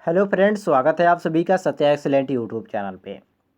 Hello friends, स्वागत है आप सभी का सत्या एक्सीलेंट यूट्यूब चैनल पे।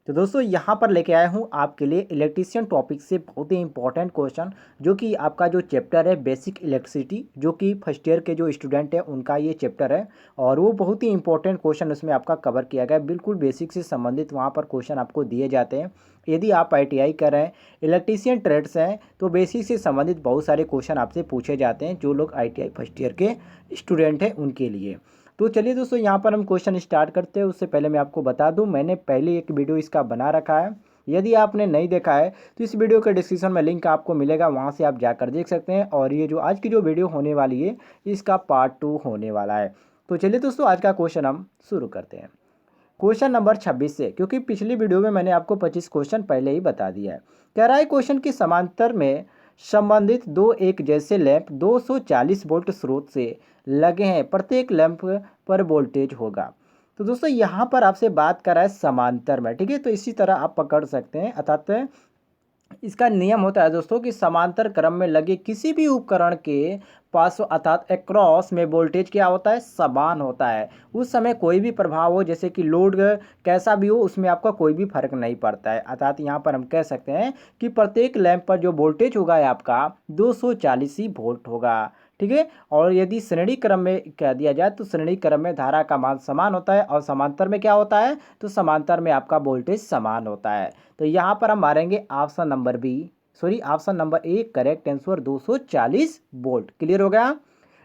तो दोस्तों यहाँ पर लेके आया हूँ आपके लिए इलेक्ट्रीशियन टॉपिक से बहुत ही इंपॉर्टेंट क्वेश्चन, जो कि आपका जो चैप्टर है बेसिक इलेक्ट्रिसिटी, जो कि फर्स्ट ईयर के जो स्टूडेंट हैं उनका ये चैप्टर है। और वो बहुत ही इंपॉर्टेंट क्वेश्चन उसमें आपका कवर किया गया है। बिल्कुल बेसिक से संबंधित वहाँ पर क्वेश्चन आपको दिए जाते हैं। यदि आप ITI कर रहे हैं, इलेक्ट्रीशियन ट्रेड्स हैं, तो बेसिक से संबंधित बहुत सारे क्वेश्चन आपसे पूछे जाते हैं जो लोग ITI फर्स्ट ईयर के स्टूडेंट हैं उनके लिए। तो चलिए दोस्तों, यहाँ पर हम क्वेश्चन स्टार्ट करते हैं। उससे पहले मैं आपको बता दूं, मैंने पहले एक वीडियो इसका बना रखा है। यदि आपने नहीं देखा है तो इस वीडियो के डिस्क्रिप्शन में लिंक आपको मिलेगा, वहाँ से आप जाकर देख सकते हैं। और ये जो आज की जो वीडियो होने वाली है, इसका पार्ट 2 होने वाला है। तो चलिए दोस्तों, आज का क्वेश्चन हम शुरू करते हैं क्वेश्चन नंबर 26 से, क्योंकि पिछली वीडियो में मैंने आपको 25 क्वेश्चन पहले ही बता दिया है। कह रहा है क्वेश्चन की समांतर में संबंधित दो एक जैसे लैंप 240 वोल्ट स्रोत से लगे हैं, प्रत्येक लैंप पर वोल्टेज होगा। तो दोस्तों यहाँ पर आपसे बात कर रहा है समांतर में, ठीक है। तो इसी तरह आप पकड़ सकते हैं, अर्थात इसका नियम होता है दोस्तों कि समांतर क्रम में लगे किसी भी उपकरण के पास अर्थात अक्रॉस में वोल्टेज क्या होता है, समान होता है। उस समय कोई भी प्रभाव हो, जैसे कि लोड कैसा भी हो, उसमें आपका कोई भी फर्क नहीं पड़ता है। अर्थात यहाँ पर हम कह सकते हैं कि प्रत्येक लैंप पर जो वोल्टेज होगा आपका 240 ही वोल्ट होगा, ठीक है। और यदि श्रेणी क्रम में कह दिया जाए तो श्रेणी क्रम में धारा का मान समान होता है, और समांतर में क्या होता है, तो समांतर में आपका वोल्टेज समान होता है। तो यहाँ पर हम मारेंगे option number B, sorry option number A correct answer, 240 volt. Clear हो गया।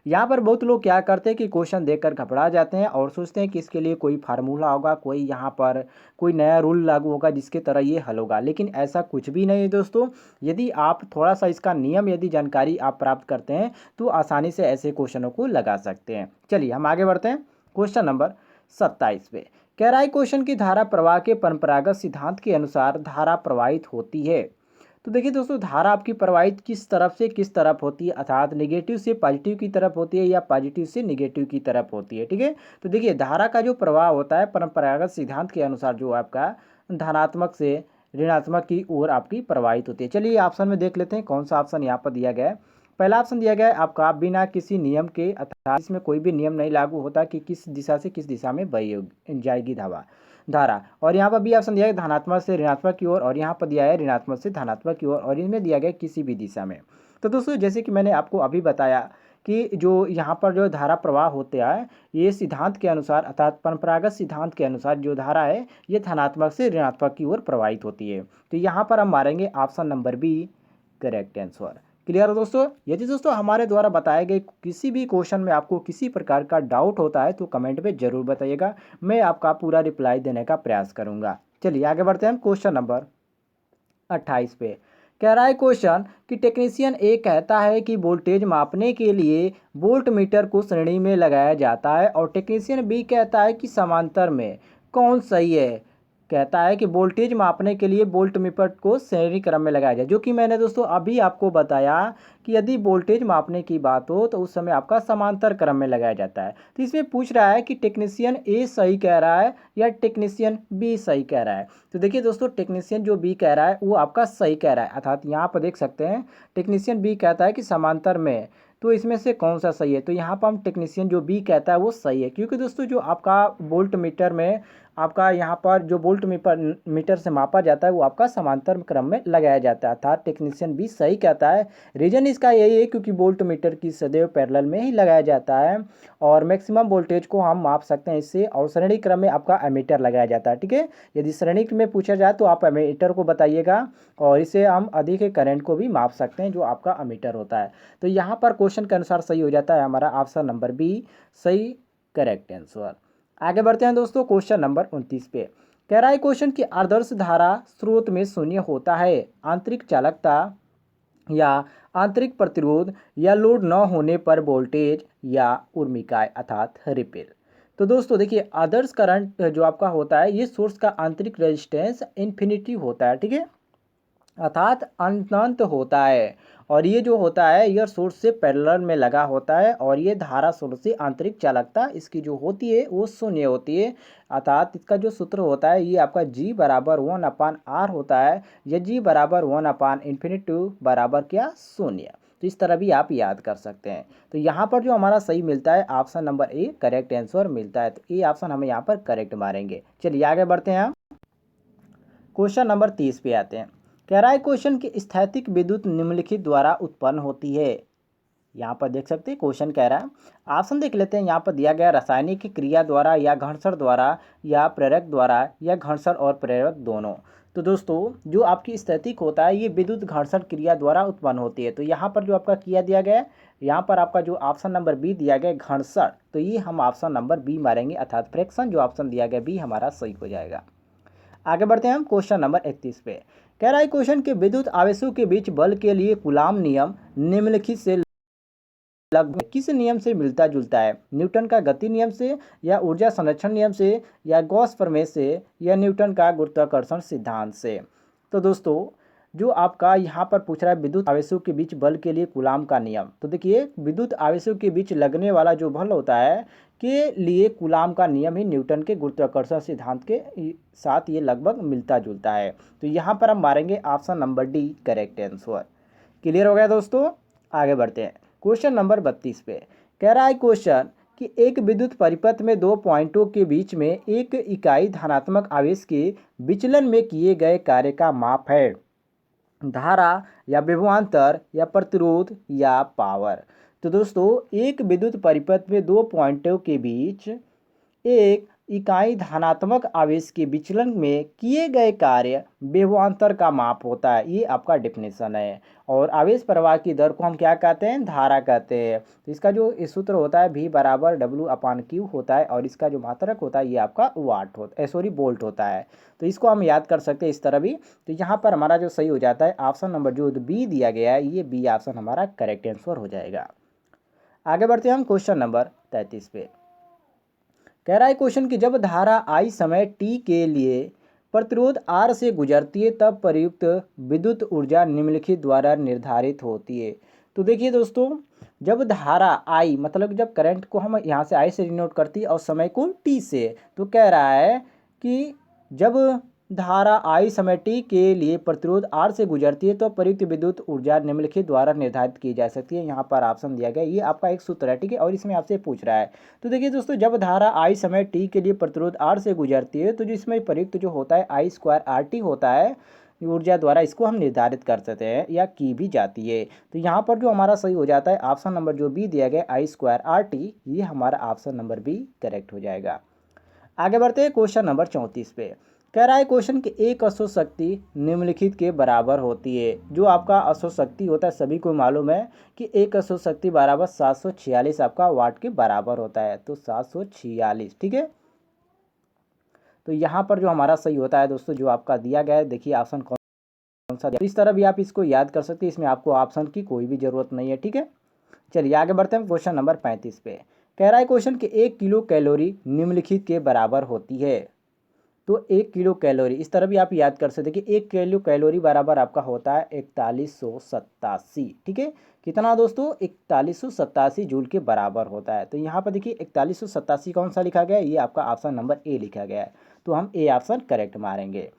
यहाँ पर बहुत लोग क्या करते हैं कि क्वेश्चन देखकर घबरा जाते हैं और सोचते हैं कि इसके लिए कोई फार्मूला होगा, कोई यहाँ पर कोई नया रूल लागू होगा जिसके तरह ये हल होगा, लेकिन ऐसा कुछ भी नहीं है दोस्तों। यदि आप थोड़ा सा इसका नियम यदि जानकारी आप प्राप्त करते हैं तो आसानी से ऐसे क्वेश्चनों को लगा सकते हैं। चलिए हम आगे बढ़ते हैं क्वेश्चन नंबर 27 पे। कह रहा है क्वेश्चन की धारा प्रवाह के परंपरागत सिद्धांत के अनुसार धारा प्रवाहित होती है। तो देखिए दोस्तों, धारा आपकी प्रवाहित किस तरफ से किस तरफ होती है, अर्थात नेगेटिव से पॉजिटिव की तरफ होती है या पॉजिटिव से नेगेटिव की तरफ होती है, ठीक है। तो देखिए धारा का जो प्रवाह होता है परंपरागत सिद्धांत के अनुसार जो आपका धनात्मक से ऋणात्मक की ओर आपकी प्रवाहित होती है। चलिए ऑप्शन में देख लेते हैं कौन सा ऑप्शन यहाँ पर दिया गया है। पहला ऑप्शन दिया गया है आपका बिना किसी नियम के, अर्थात इसमें कोई भी नियम नहीं लागू होता कि किस दिशा से किस दिशा में बही जाएगी धारा। और यहाँ पर भी ऑप्शन दिया है धनात्मक से ऋणात्मक की ओर, और यहाँ पर दिया है ऋणात्मक से धनात्मक की ओर, और इनमें दिया गया किसी भी दिशा में। तो दोस्तों जैसे कि मैंने आपको अभी बताया कि जो यहाँ पर जो धारा प्रवाह होता है, ये सिद्धांत के अनुसार अर्थात परंपरागत सिद्धांत के अनुसार जो धारा है ये धनात्मक से ऋणात्मक की ओर प्रवाहित होती है। तो यहाँ पर हम मारेंगे option number B correct answer. Clear है दोस्तों। यदि दोस्तों हमारे द्वारा बताए गए किसी भी क्वेश्चन में आपको किसी प्रकार का डाउट होता है तो कमेंट में जरूर बताइएगा, मैं आपका पूरा रिप्लाई देने का प्रयास करूंगा। चलिए आगे बढ़ते हैं हम क्वेश्चन नंबर 28 पे। कह रहा है क्वेश्चन कि टेक्नीशियन ए कहता है कि वोल्टेज मापने के लिए वोल्ट मीटर को श्रेणी में लगाया जाता है, और टेक्नीशियन बी कहता है कि समांतर में। कौन सही है। कहता है कि वोल्टेज मापने के लिए वोल्ट मीटर को श्रेणी क्रम में लगाया जाए, जो कि मैंने दोस्तों अभी आपको बताया कि यदि वोल्टेज मापने की बात हो तो उस समय आपका समांतर क्रम में लगाया जाता है। तो इसमें पूछ रहा है कि टेक्नीशियन ए सही कह रहा है या टेक्नीशियन बी सही कह रहा है। तो देखिए दोस्तों, टेक्नीशियन जो बी कह रहा है वो आपका सही कह रहा है, अर्थात यहाँ पर देख सकते हैं टेक्नीशियन बी कहता है कि समांतर में। तो इसमें से कौन सा सही है, तो यहाँ पर हम टेक्नीशियन जो बी कहता है वो सही है, क्योंकि दोस्तों जो आपका वोल्ट मीटर में आपका यहाँ पर जो वोल्ट मीटर से मापा जाता है वो आपका समांतर क्रम में लगाया जाता है, अर्थात टेक्नीशियन भी सही कहता है। रीजन इसका यही है क्योंकि वोल्ट मीटर की सदैव पैरेलल में ही लगाया जाता है, और मैक्सिमम वोल्टेज को हम माप सकते हैं इससे, और श्रेणी क्रम में आपका एमीटर लगाया जाता है, ठीक है। यदि श्रेणी में पूछा जाए तो आप एमीटर को बताइएगा, और इससे हम अधिक करंट को भी माप सकते हैं जो आपका एमीटर होता है। तो यहाँ पर क्वेश्चन के अनुसार सही हो जाता है हमारा ऑप्शन नंबर बी सही करेक्ट आंसर। आगे बढ़ते हैं दोस्तों क्वेश्चन नंबर 29 पे। कह रहा है क्वेश्चन की आदर्श धारा स्रोत में शून्य होता है, आंतरिक चालकता या आंतरिक प्रतिरोध या लोड न होने पर वोल्टेज या उर्मिकाय अर्थात रिपेल। तो दोस्तों देखिए, आदर्श करंट जो आपका होता है ये सोर्स का आंतरिक रेजिस्टेंस इन्फिनिटी होता है, ठीक है, अर्थात अनंत होता है। और ये जो होता है यह सोर्स से पैरेलल में लगा होता है, और ये धारा सोर्स से आंतरिक चालकता इसकी जो होती है वो शून्य होती है, अर्थात इसका जो सूत्र होता है ये आपका G बराबर 1/R होता है, या G बराबर 1/∞ बराबर क्या, शून्य। तो इस तरह भी आप याद कर सकते हैं। तो यहाँ पर जो हमारा सही मिलता है option number A correct answer मिलता है। तो ए ऑप्शन हमें यहाँ पर करेक्ट मारेंगे। चलिए आगे बढ़ते हैं। क्वेश्चन नंबर 30 पे आते हैं। कह रहा है क्वेश्चन की स्थैतिक विद्युत निम्नलिखित द्वारा उत्पन्न होती है। यहाँ पर देख सकते हैं क्वेश्चन कह रहा है, ऑप्शन देख लेते हैं। यहाँ पर दिया गया रासायनिक क्रिया द्वारा या घर्षण द्वारा या प्रेरक द्वारा या घर्षण और प्रेरक दोनों। तो दोस्तों जो आपकी स्थैतिक होता है ये विद्युत घर्षण क्रिया द्वारा उत्पन्न होती है। तो यहाँ पर जो आपका किया दिया गया है, यहाँ पर आपका जो ऑप्शन नंबर बी दिया गया घर्षण, तो ये हम ऑप्शन नंबर बी मारेंगे, अर्थात फ्रैक्शन जो ऑप्शन दिया गया बी हमारा सही हो जाएगा। आगे बढ़ते हैं हम क्वेश्चन नंबर 31 पे। कह रहा है क्वेश्चन के विद्युत आवेशों के बीच बल के लिए कूलाम नियम निम्नलिखित से लगभग किस नियम से मिलता जुलता है? न्यूटन का गति नियम से या ऊर्जा संरक्षण नियम से या गॉस प्रमेय से या न्यूटन का गुरुत्वाकर्षण सिद्धांत से। तो दोस्तों जो आपका यहाँ पर पूछ रहा है विद्युत आवेशों के बीच बल के लिए कूलाम का नियम, तो देखिए विद्युत आवेशों के बीच लगने वाला जो बल होता है के लिए कूलाम का नियम ही न्यूटन के गुरुत्वाकर्षण सिद्धांत के साथ ये लगभग मिलता जुलता है। तो यहाँ पर हम मारेंगे option number D correct answer. Clear हो गया दोस्तों। आगे बढ़ते हैं क्वेश्चन नंबर 32 पे। कह रहा है क्वेश्चन कि एक विद्युत परिपथ में दो पॉइंटों के बीच में एक इकाई धनात्मक आवेश के विचलन में किए गए कार्य का माप है। धारा या विभवांतर या प्रतिरोध या पावर। तो दोस्तों एक विद्युत परिपथ में दो पॉइंटों के बीच एक इकाई धनात्मक आवेश के विचलन में किए गए कार्य विभवांतर का माप होता है, ये आपका डेफिनेशन है। और आवेश प्रवाह की दर को हम क्या कहते हैं? धारा कहते हैं। तो इसका जो सूत्र होता है V बराबर W/Q होता है और इसका जो मात्रक होता है ये आपका वाट होता है, सॉरी वोल्ट होता है। तो इसको हम याद कर सकते हैं इस तरह भी। तो यहाँ पर हमारा जो सही हो जाता है ऑप्शन नंबर जो बी दिया गया है, ये बी ऑप्शन हमारा करेक्ट आंसर हो जाएगा। आगे बढ़ते हैं हम क्वेश्चन नंबर 33 पे। कह रहा है क्वेश्चन कि जब धारा I समय t के लिए प्रतिरोध R से गुजरती है तब प्रयुक्त विद्युत ऊर्जा निम्नलिखित द्वारा निर्धारित होती है। तो देखिए दोस्तों जब धारा I मतलब जब करंट को हम यहाँ से I से डिनोट करती है और समय को t से, तो कह रहा है कि जब धारा I समय t के लिए प्रतिरोध R से गुजरती है तो प्रयुक्त विद्युत ऊर्जा निम्नलिखित द्वारा निर्धारित की जा सकती है। यहाँ पर ऑप्शन दिया गया, ये आपका एक सूत्र है, ठीक है। और इसमें आपसे पूछ रहा है, तो देखिए दोस्तों जब धारा I समय t के लिए प्रतिरोध R से गुजरती है तो जो इसमें प्रयुक्त जो होता है I² RT होता है ऊर्जा द्वारा, इसको हम निर्धारित कर सकते हैं या की भी जाती है। तो यहाँ पर जो हमारा सही हो जाता है ऑप्शन नंबर जो बी दिया गया I² RT, ये हमारा ऑप्शन नंबर बी करेक्ट हो जाएगा। आगे बढ़ते हैं क्वेश्चन नंबर 34 पे। कह रहा है क्वेश्चन कि एक अशोक शक्ति निम्नलिखित के बराबर होती है। जो आपका अशोक शक्ति होता है सभी को मालूम है कि एक अशोक शक्ति बराबर 746 आपका वाट के बराबर होता है। तो 746, ठीक है। तो यहाँ पर जो हमारा सही होता है दोस्तों जो आपका दिया गया है, देखिए ऑप्शन कौन सा दिया, इस तरह भी आप इसको याद कर सकते हैं, इसमें आपको ऑप्शन की कोई भी ज़रूरत नहीं है, ठीक है। चलिए आगे बढ़ते हैं क्वेश्चन नंबर 35 पे। कह रहा है क्वेश्चन कि 1 किलो कैलोरी निम्नलिखित के बराबर होती है। तो 1 किलो कैलोरी इस तरह भी आप याद कर सकते हैं कि 1 किलो कैलोरी बराबर आपका होता है 4187, ठीक है। कितना दोस्तों? 4187 जूल के बराबर होता है। तो यहाँ पर देखिए 4187 कौन सा लिखा गया है? ये आपका ऑप्शन नंबर ए लिखा गया है। तो हम ए ऑप्शन करेक्ट मारेंगे।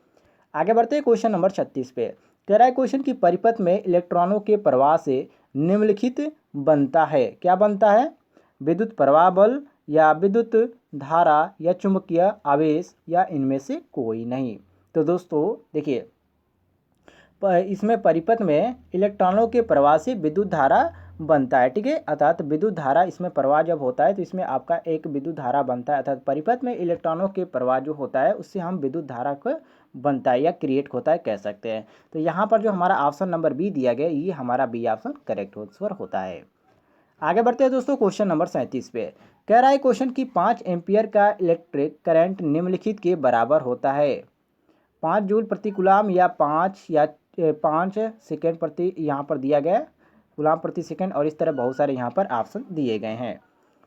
आगे बढ़ते हैं क्वेश्चन नंबर 36 पे। कह रहा है क्वेश्चन की परिपथ में इलेक्ट्रॉनों के प्रवाह से निम्नलिखित बनता है। क्या बनता है? विद्युत प्रवाह बल या विद्युत धारा या चुंबकीय आवेश या इनमें से कोई नहीं। तो दोस्तों देखिए इसमें परिपथ में इलेक्ट्रॉनों के प्रवाह से विद्युत धारा बनता है, ठीक है। अर्थात विद्युत धारा इसमें प्रवाह जब होता है तो इसमें आपका एक विद्युत धारा बनता है, अर्थात परिपथ में इलेक्ट्रॉनों के प्रवाह जो होता है उससे हम विद्युत धारा को बनता है या क्रिएट होता है कह सकते हैं। तो यहाँ पर जो हमारा ऑप्शन नंबर बी दिया गया ये हमारा बी ऑप्शन करेक्ट आंसर होता है। आगे बढ़ते हैं दोस्तों क्वेश्चन नंबर 37 पे। कह रहा है क्वेश्चन की 5 एम्पियर का इलेक्ट्रिक करंट निम्नलिखित के बराबर होता है। 5 जूल प्रति कूलाम या 5 सेकेंड प्रति यहाँ पर दिया गया कूलाम प्रति सेकेंड, और इस तरह बहुत सारे यहाँ पर ऑप्शन दिए गए हैं।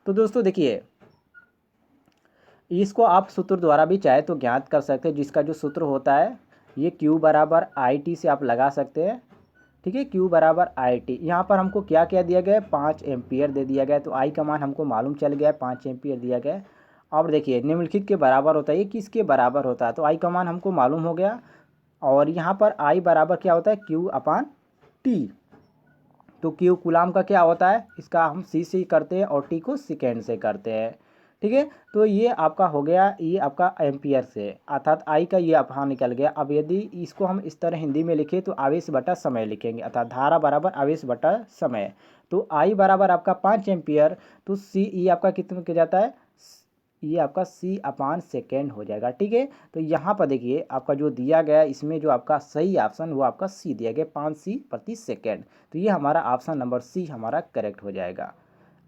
तो दोस्तों देखिए इसको आप सूत्र द्वारा भी चाहे तो ज्ञात कर सकते हैं, जिसका जो सूत्र होता है ये Q बराबर IT से आप लगा सकते हैं, ठीक है। Q बराबर IT। यहाँ पर हमको क्या क्या दिया गया है? 5 एम्पियर दे दिया गया है। तो I का मान हमको मालूम चल गया है, 5 एम्पियर दिया गया है। अब देखिए निम्नलिखित के बराबर होता है, ये किसके बराबर होता है? तो I का मान हमको मालूम हो गया। और यहाँ पर I बराबर क्या होता है? Q/T, तो क्यू कूलाम का क्या होता है, इसका हम सी से करते हैं और टी को सेकेंड से करते हैं। ठीक है, तो ये आपका हो गया, ये आपका एम्पियर से, अर्थात आई का ये आपका निकल गया। अब यदि इसको हम इस तरह हिंदी में लिखें तो आवेश बटा समय लिखेंगे, अर्थात धारा बराबर आवेश बटा समय। तो आई बराबर आपका 5 एम्पियर, तो सी ये आपका कितना हो जाता है, ये आपका सी अपान सेकेंड हो जाएगा। ठीक है, तो यहाँ पर देखिए आपका जो दिया गया इसमें जो आपका सही ऑप्शन वो आपका सी दिया गया, 5 सी प्रति सेकेंड। तो ये हमारा ऑप्शन नंबर सी हमारा करेक्ट हो जाएगा।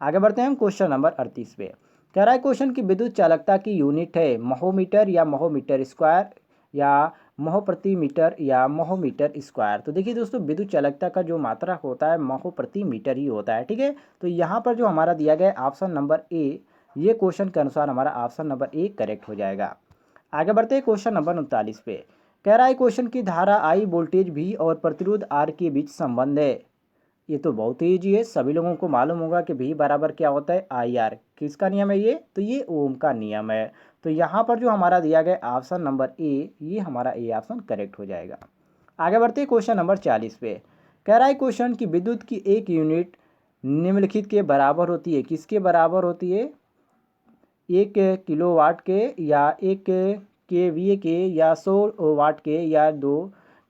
आगे बढ़ते हैं हम क्वेश्चन नंबर 38 पे। कह रहा है क्वेश्चन की विद्युत चालकता की यूनिट है महोमीटर या महोमीटर स्क्वायर या महो प्रति मीटर या महोमीटर स्क्वायर। तो देखिए दोस्तों, विद्युत चालकता का जो मात्रा होता है महो प्रति मीटर ही होता है। ठीक है, तो यहाँ पर जो हमारा दिया गया ऑप्शन नंबर ए, ये क्वेश्चन के अनुसार हमारा ऑप्शन नंबर ए करेक्ट हो जाएगा। आगे बढ़ते हैं क्वेश्चन नंबर 39 पे। कह रहा है क्वेश्चन की धारा आई, वोल्टेज भी और प्रतिरोध आर के बीच संबंध है। ये तो बहुत ही ईजी है, सभी लोगों को मालूम होगा कि भी बराबर क्या होता है आई आर। किसका नियम है ये, तो ये ओम का नियम है। तो यहाँ पर जो हमारा दिया गया ऑप्शन नंबर ए, ये हमारा ए ऑप्शन करेक्ट हो जाएगा। आगे बढ़ते हैं क्वेश्चन नंबर 40 पे। कह रहा है क्वेश्चन की विद्युत की एक यूनिट निम्नलिखित के बराबर होती है, किसके बराबर होती है, 1 किलोवाट के या 1 केवीए के या 100 वाट के या 2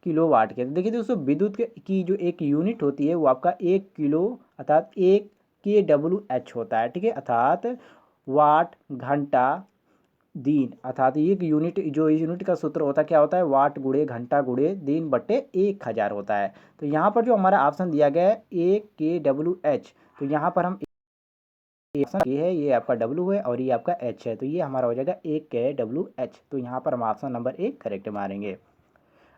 किलोवाट के। तो देखिए दोस्तों, विद्युत की जो एक यूनिट होती है वो आपका 1 किलो अर्थात 1 kWh होता है। ठीक है, अर्थात वाट घंटा दिन, अर्थात एक यूनिट, जो यूनिट का सूत्र होता है क्या होता है, वाट गुणे घंटा गुणे दिन बटे 1000 होता है। तो यहाँ पर जो हमारा ऑप्शन दिया गया है 1 kWh, तो यहाँ पर हम ऑप्शन ये है, ये आपका डब्लू है और ये आपका एच है, तो ये हमारा हो जाएगा 1 kWh। तो यहाँ पर हम ऑप्शन नंबर 1 करेक्ट मारेंगे।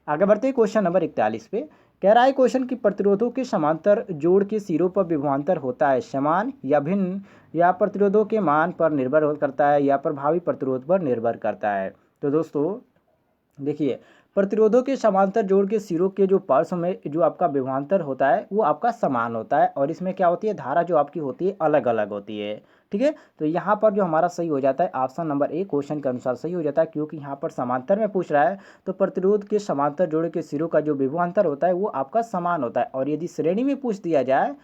आगे बढ़ते हैं क्वेश्चन नंबर 41 पे। कह रहा है क्वेश्चन की प्रतिरोधों के समांतर जोड़ के सिरों पर विभवांतर होता है समान या भिन्न, या प्रतिरोधों के मान पर निर्भर करता है या प्रभावी प्रतिरोध पर निर्भर करता है। तो दोस्तों देखिए, प्रतिरोधों के समांतर जोड़ के सिरों के जो पार्श्व में जो आपका विभवांतर होता है वो आपका समान होता है, और इसमें क्या होती है, धारा जो आपकी होती है अलग अलग होती है। ठीक है, तो यहाँ पर जो हमारा सही हो जाता है ऑप्शन नंबर ए क्वेश्चन के अनुसार सही हो जाता है, क्योंकि यहाँ पर समांतर में पूछ रहा है तो प्रतिरोध के समांतर जोड़ के सिरों का जो विभवांतर होता है वो आपका समान होता है। और यदि श्रेणी में पूछ दिया जाए,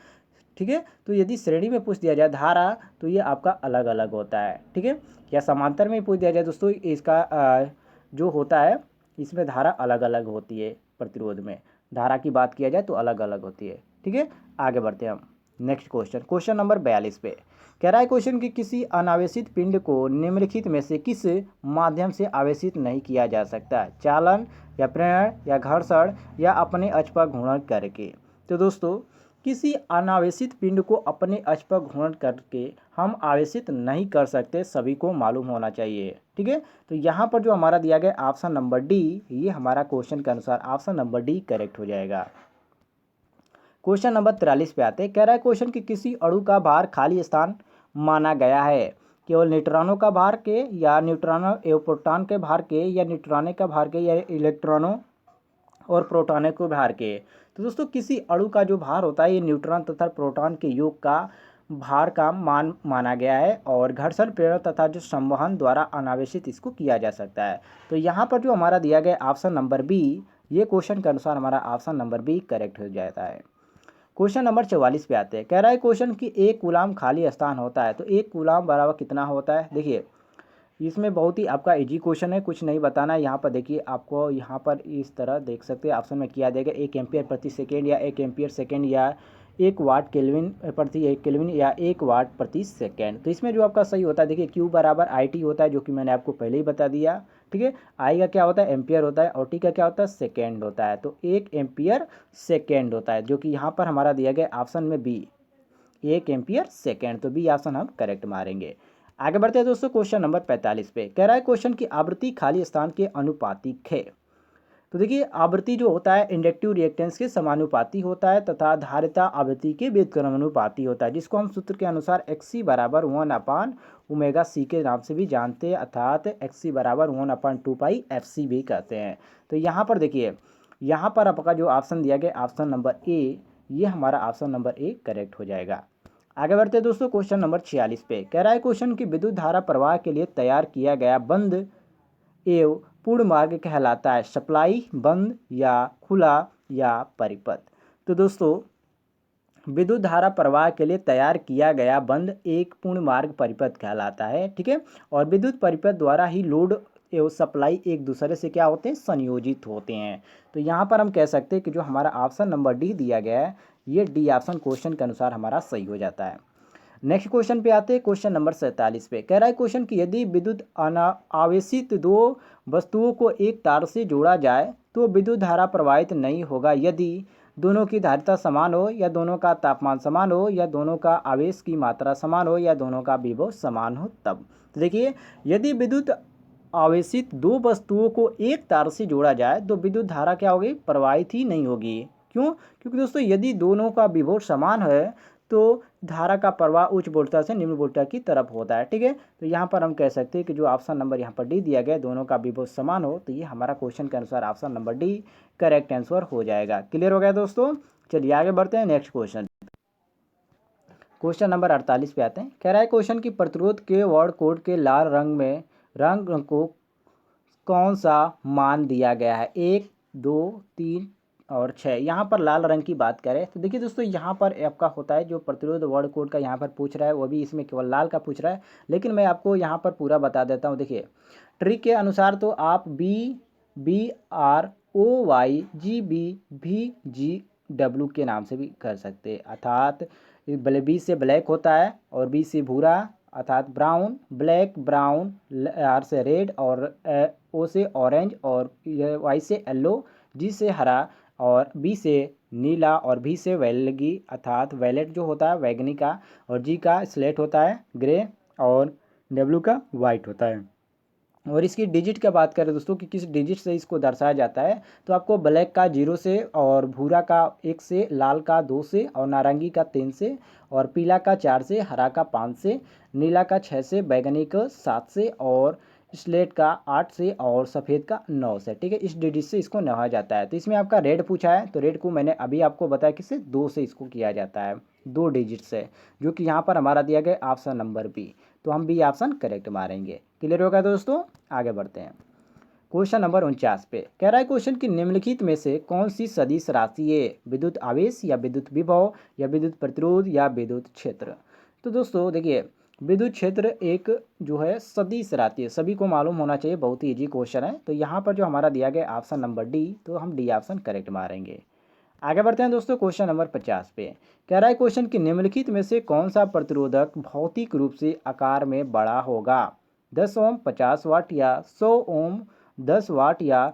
ठीक है, तो यदि श्रेणी में पूछ दिया जाए धारा, तो ये आपका अलग अलग होता है। ठीक है, या समांतर में पूछ दिया जाए दोस्तों, इसका जो होता है इसमें धारा अलग अलग होती है, प्रतिरोध में धारा की बात किया जाए तो अलग अलग होती है। ठीक है, आगे बढ़ते हैं हम नेक्स्ट क्वेश्चन, क्वेश्चन नंबर 42 पे। कह रहा है क्वेश्चन कि किसी अनावेशित पिंड को निम्नलिखित में से किस माध्यम से आवेशित नहीं किया जा सकता, चालन या प्रेरण या घर्षण या अपने अक्ष पर घूर्णन करके। तो दोस्तों, किसी अनावेशित पिंड को अपने अक्ष पर घूर्णन करके हम आवेशित नहीं कर सकते, सभी को मालूम होना चाहिए। ठीक है, तो यहाँ पर जो हमारा दिया गया ऑप्शन नंबर डी, ये हमारा क्वेश्चन के अनुसार ऑप्शन नंबर डी करेक्ट हो जाएगा। क्वेश्चन नंबर 43 पे आते हैं। कह रहा है क्वेश्चन कि किसी अणु का भार खाली स्थान माना गया है केवल न्यूट्रॉनों का भार के या न्यूट्रॉनों एवं प्रोटॉन के भार के या न्यूट्रॉनों का भार के या इलेक्ट्रॉनों और प्रोटॉनों के भार के। तो दोस्तों, किसी अणु का जो भार होता है ये न्यूट्रॉन तथा प्रोटॉन के योग का भार का मान माना गया है, और घर्षण प्रेरण तथा जो संवहन द्वारा अनावेशित इसको किया जा सकता है। तो यहाँ पर जो हमारा दिया गया ऑप्शन नंबर बी, ये क्वेश्चन के अनुसार हमारा ऑप्शन नंबर बी करेक्ट हो जाता है। क्वेश्चन नंबर 44 पे आते हैं। कह रहा है क्वेश्चन कि 1 कूलाम खाली स्थान होता है, तो 1 कूलाम बराबर कितना होता है। देखिए, इसमें बहुत ही आपका इजी क्वेश्चन है, कुछ नहीं बताना है। यहाँ पर देखिए, आपको यहाँ पर इस तरह देख सकते हैं ऑप्शन में किया देगा 1 एम्पियर प्रति सेकेंड या 1 एम्पियर सेकेंड या 1 वाट केल्विन प्रति 1 केल्विन या 1 वाट प्रति सेकेंड। तो इसमें जो आपका सही होता है, देखिए क्यू बराबर आई टी होता है, जो कि मैंने आपको पहले ही बता दिया। ठीक है, आई का क्या होता है, एम्पियर होता है, और टी का क्या होता है, सेकेंड होता है। तो 1 एम्पियर सेकेंड होता है, जो कि यहाँ पर हमारा दिया गया ऑप्शन में बी, 1 एम्पियर सेकेंड। तो बी ऑप्शन हम करेक्ट मारेंगे। आगे बढ़ते हैं दोस्तों क्वेश्चन नंबर 45 पे। कह रहा है क्वेश्चन की आवृत्ति खाली स्थान के अनुपातिक है। तो देखिए, आवृत्ति जो होता है इंडक्टिव रिएक्टेंस के समानुपाती होता है तथा धारिता आवृत्ति के व्युत्क्रमानुपाती होता है, जिसको हम सूत्र के अनुसार XC बराबर 1/ओमेगा C के नाम से भी जानते हैं, अर्थात XC बराबर 1/2πfc भी कहते हैं। तो यहाँ पर देखिए, यहाँ पर आपका जो ऑप्शन दिया गया ऑप्शन नंबर ए, ये हमारा ऑप्शन नंबर ए करेक्ट हो जाएगा। आगे बढ़ते हैं दोस्तों क्वेश्चन नंबर 46 पे। कह रहा है क्वेश्चन की विद्युत धारा प्रवाह के लिए तैयार किया गया बंद एवं पूर्ण मार्ग कहलाता है सप्लाई, बंद या खुला या परिपथ। तो दोस्तों, विद्युत धारा प्रवाह के लिए तैयार किया गया बंध एक पूर्ण मार्ग परिपथ कहलाता है। ठीक है, और विद्युत परिपथ द्वारा ही लोड एवं सप्लाई एक दूसरे से क्या होते हैं, संयोजित होते हैं। तो यहाँ पर हम कह सकते हैं कि जो हमारा ऑप्शन नंबर डी दिया गया है, ये डी ऑप्शन क्वेश्चन के अनुसार हमारा सही हो जाता है। नेक्स्ट क्वेश्चन पे आते हैं, क्वेश्चन नंबर 47 पे कह रहा है क्वेश्चन कि यदि विद्युत आवेशित दो वस्तुओं को एक तार से जोड़ा जाए तो विद्युत धारा प्रवाहित नहीं होगा यदि दोनों की धारिता समान हो, या दोनों का तापमान समान हो, या दोनों का आवेश की मात्रा समान हो, या दोनों का विभव समान हो तब। तो देखिए, यदि विद्युत आवेशित दो वस्तुओं को एक तार से जोड़ा जाए तो विद्युत धारा क्या होगी, प्रवाहित ही नहीं होगी। क्यों? क्योंकि दोस्तों यदि दोनों का विभव समान है तो धारा का प्रवाह उच्च वोल्टेज से निम्न वोल्टेज की तरफ होता है। ठीक है, तो यहाँ पर हम कह सकते हैं कि जो ऑप्शन नंबर यहाँ पर डी दिया गया, दोनों का विभव समान हो, तो ये हमारा क्वेश्चन के अनुसार option number D correct answer हो जाएगा। क्लियर हो गया दोस्तों? चलिए आगे बढ़ते हैं नेक्स्ट क्वेश्चन। क्वेश्चन नंबर 48 पे आते हैं। कह रहा है क्वेश्चन की प्रतिरोध के वर्ड कोड के लाल रंग में रंग को कौन सा मान दिया गया है, 1, 2, 3 और 6। यहाँ पर लाल रंग की बात करें तो देखिए दोस्तों, यहाँ पर आपका होता है जो प्रतिरोध वर्ड कोड का यहाँ पर पूछ रहा है, वो भी इसमें केवल लाल का पूछ रहा है, लेकिन मैं आपको यहाँ पर पूरा बता देता हूँ। देखिए, ट्रिक के अनुसार तो आप BROYGBVGW के नाम से भी कर सकते हैं, अर्थात बी से ब्लैक होता है, और बी से भूरा अर्थात ब्राउन, ब्लैक ब्राउन, आर से रेड, और ओ से ऑरेंज, और वाई से येलो, जी से हरा, और बी से नीला, और भी से वैलगी अर्थात वैलेट जो होता है वैगनी का, और जी का स्लेट होता है ग्रे, और डब्ल्यू का वाइट होता है। और इसकी डिजिट का बात करें दोस्तों कि किस डिजिट से इसको दर्शाया जाता है, तो आपको ब्लैक का 0 से, और भूरा का 1 से, लाल का 2 से, और नारंगी का 3 से, और पीला का 4 से, हरा का 5 से, नीला का 6 से, बैगनी का 7 से, और स्लेट का 8 से, और सफ़ेद का 9 से। ठीक है, इस डिजिट से इसको नहाया जाता है। तो इसमें आपका रेड पूछा है, तो रेड को मैंने अभी आपको बताया किससे, 2 से इसको किया जाता है, 2 डिजिट से, जो कि यहाँ पर हमारा दिया गया ऑप्शन नंबर बी। तो हम बी ऑप्शन करेक्ट मारेंगे। क्लियर होगा दोस्तों? आगे बढ़ते हैं क्वेश्चन नंबर 49 पे। कह रहा है क्वेश्चन की निम्नलिखित में से कौन सी सदिश राशि है, विद्युत आवेश, या विद्युत विभव, या विद्युत प्रतिरोध, या विद्युत क्षेत्र। तो दोस्तों देखिए, विद्युत क्षेत्र एक जो है सदिश राशि है, सभी को मालूम होना चाहिए, बहुत ही इजी क्वेश्चन है। तो यहाँ पर जो हमारा दिया गया ऑप्शन नंबर डी, तो हम डी ऑप्शन करेक्ट मारेंगे। आगे बढ़ते हैं दोस्तों क्वेश्चन नंबर 50 पे। कह रहा है क्वेश्चन की निम्नलिखित में से कौन सा प्रतिरोधक भौतिक रूप से आकार में बड़ा होगा, 10 ओम 50 वाट, या 100 ओम 10 वाट, या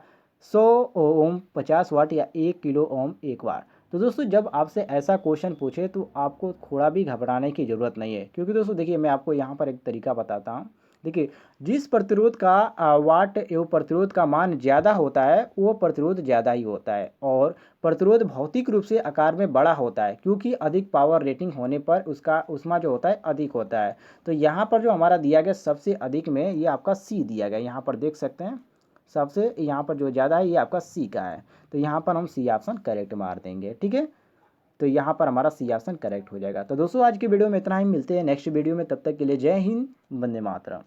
100 ओम 50 वाट, या 1 किलो ओम 1 वाट। तो दोस्तों जब आपसे ऐसा क्वेश्चन पूछे तो आपको थोड़ा भी घबराने की ज़रूरत नहीं है, क्योंकि दोस्तों देखिए, मैं आपको यहाँ पर एक तरीका बताता हूँ। देखिए, जिस प्रतिरोध का वाट एवं प्रतिरोध का मान ज़्यादा होता है वो प्रतिरोध ज़्यादा ही होता है, और प्रतिरोध भौतिक रूप से आकार में बड़ा होता है, क्योंकि अधिक पावर रेटिंग होने पर उसका उष्मा जो होता है अधिक होता है। तो यहाँ पर जो हमारा दिया गया सबसे अधिक में, ये आपका सी दिया गया, यहाँ पर देख सकते हैं, सबसे यहाँ पर जो ज़्यादा है ये आपका सी का है। तो यहाँ पर हम सी ऑप्शन करेक्ट मार देंगे। ठीक है, तो यहाँ पर हमारा सी ऑप्शन करेक्ट हो जाएगा। तो दोस्तों आज की वीडियो में इतना ही, मिलते हैं नेक्स्ट वीडियो में, तब तक के लिए जय हिंद, वंदे मातरम।